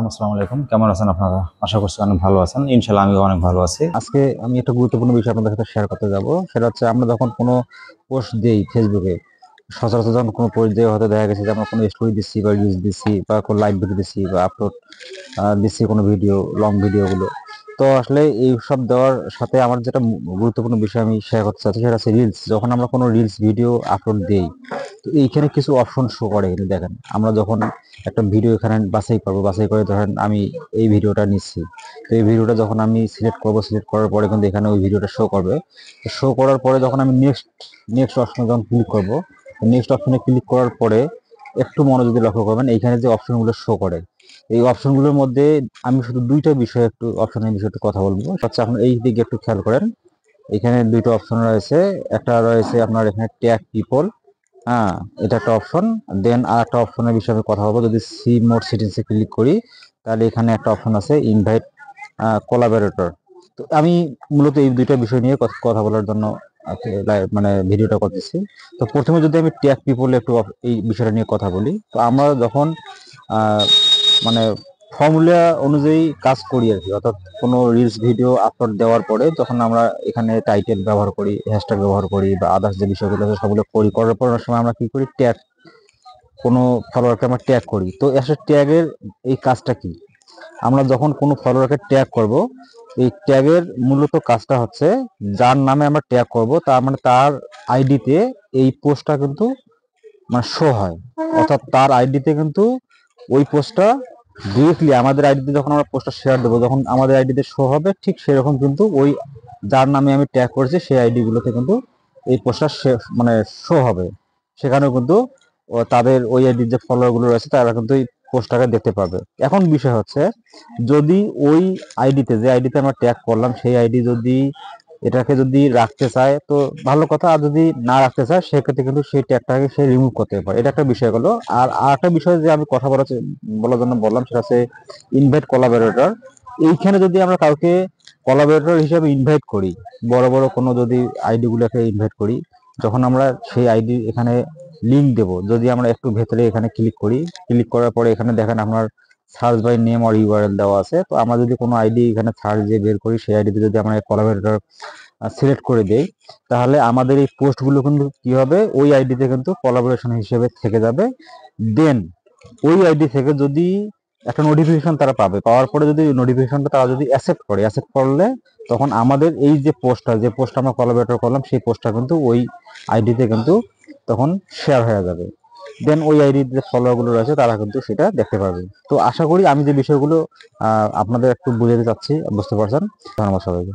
আসসালামু আলাইকুম। কেমন আছেন আপনারা? আশা করছি অনেক ভালো আছেন। ইনশাআল্লাহ আমিও অনেক ভালো আছি। আজকে আমি একটা গুরুত্বপূর্ণ বিষয় আপনাদের সাথে শেয়ার করতে যাব। সেটা হচ্ছে আমরা যখন কোনো পোস্ট দেই ফেসবুকে, সচরাচর যখন কোনো পোস্ট দিয়ে হয়তো দেখা গেছে যে আমরা কোনো স্টোরি দিচ্ছি বা রিলস দিচ্ছি বা কোনো লাইভ ভিডিও দিচ্ছি বা আপলোড দিচ্ছি কোনো ভিডিও, লং ভিডিওগুলো। তো আসলে এইসব দেওয়ার সাথে আমার যেটা গুরুত্বপূর্ণ বিষয় আমি শেয়ার করতে চাচ্ছি সেটা হচ্ছে রিলস। যখন আমরা কোনো রিলস ভিডিও আপলোড দেই, তো এইখানে কিছু অপশন শো করে। এখানে দেখেন, আমরা যখন একটা ভিডিও এখানে বাছাই করবো, বাছাই করে ধরেন আমি এই ভিডিওটা নিচ্ছি, তো এই ভিডিওটা যখন আমি সিলেক্ট করবো, সিলেক্ট করার পরে কিন্তু এখানে ওই ভিডিওটা শো করবে। শো করার পরে যখন আমি নেক্সট নেক্সট অপশনে যখন ক্লিক করবো, নেক্সট অপশনে ক্লিক করার পরে একটু মনোযোগ লক্ষ্য করবেন এইখানে যে অপশনগুলো শো করে, এই অপশনগুলোর মধ্যে আমি শুধু দুইটা বিষয় একটু অপশনের বিষয়ে একটু কথা বলবো। আচ্ছা, আপনি এই দিকে একটু খেয়াল করেন। এখানে দুইটা অপশন রয়েছে। একটা রয়েছে আপনার এখানে ট্যাগ পিপল, হ্যাঁ, এটা একটা অপশন। দেন আর একটা অপশনের বিষয়ে আমি কথা বলবো। যদি সি মোর সেটিংসে ক্লিক করি, তাহলে এখানে একটা অপশন আছে ইনভাইট কোলাবোরেটর। তো আমি মূলত এই দুইটা বিষয় নিয়ে কথা বলার জন্য মানে ভিডিওটা করতেছি। তো প্রথমে যদি আমি ট্যাগ পিপল একটু এই বিষয়টা নিয়ে কথা বলি, তো আমরা যখন আহ, মানে ফর্মুলা অনুযায়ী কাজ করি আর কি, অর্থাৎ কোনো রিলস ভিডিও আপলোড দেওয়ার পরে যখন আমরা এখানে টাইটেল ব্যবহার করি, হ্যাশট্যাগ ব্যবহার করি বা আদার্স যে বিষয়গুলো আছে সবগুলো করি, করার পর অনেক সময় আমরা কি করি, ট্যাগ, কোনো ফলোয়ারকে আমরা ট্যাগ করি। তো আসলে ট্যাগের এই কাজটা কি? আমরা যখন কোনো ফলোয়ারকে ট্যাগ করব, এই ট্যাগের মূলত কাজটা হচ্ছে যার নামে আমরা ট্যাগ করব তার মানে তার আইডিতে এই পোস্টটা কিন্তু মানে শো হয়। অর্থাৎ তার আইডিতে কিন্তু ওই পোস্টটা ডিরেক্টলি আমাদের আইডিতে যখন আমরা পোস্টটা শেয়ার দেবো, যখন আমাদের আইডিতে শো হবে, ঠিক সেরকম কিন্তু ওই যার নামে আমি ট্যাগ করেছি সেই আইডি গুলোতে কিন্তু এই পোস্টটা মানে শো হবে। সেখানেও কিন্তু তাদের ওই আইডির যে ফলোয়ার গুলো রয়েছে তারা কিন্তু এই পোস্টটাকে দেখতে পাবে। এখন বিষয় হচ্ছে, যদি ওই আইডিতে, যে আইডিতে আমরা ট্যাগ করলাম, সেই আইডি যদি এটাকে যদি রাখতে চায় তো ভালো কথা, আর যদি না রাখতে চায় সেক্ষেত্রে কিন্তু সেই ট্যাগটাকে সে রিমুভ করতে পারে। এটা একটা বিষয় হলো। আর আরেকটা বিষয় যে আমি কথা বলার জন্য বললাম সেটা হচ্ছে ইনভাইট কোলাবোরেটর। এইখানে যদি আমরা কাউকে কোলাবোরেটর হিসেবে ইনভাইট করি, বড় বড় কোনো যদি আইডি গুলোকে ইনভাইট করি, যখন আমরা সেই আইডি এখানে লিঙ্ক দেব, যদি আমরা একটু ভেতরে এখানে ক্লিক করি, ক্লিক করার পরে এখানে দেখেন আপনার সার্চ বাই নেম আর ইউআরএল দেওয়া আছে। তো আমরা যদি কোনো আইডি এখানে সার্চ দিয়ে বের করি, সেই আইডিতে যদি আমরা কোলাবোরেটর সিলেক্ট করে দেই, তাহলে আমাদের এই পোস্টগুলো কিন্তু কি হবে, ওই আইডিতে কিন্তু কোলাবোরেশন হিসেবে থেকে যাবে। দেন ওই আইডি থেকে যদি একটা নোটিফিকেশন তারা পাবে, পাওয়ার পরে যদি নোটিফিকেশনটা তারা যদি অ্যাকসেপ্ট করে, অ্যাকসেপ্ট করলে তখন আমাদের এই যে পোস্টটা, যে পোস্টটা আমরা কোলাবোরেটর করলাম, সেই পোস্টটা কিন্তু ওই আইডিতে কিন্তু তখন শেয়ার হয়ে যাবে। দেন ওই আইডির যে ফলোয়ার গুলো রয়েছে তারা কিন্তু সেটা দেখতে পাবে। তো আশা করি আমি যে বিষয়গুলো আপনাদের একটু বুঝাতে চাচ্ছি বুঝতে পারছেন। ধন্যবাদ সবাইকে।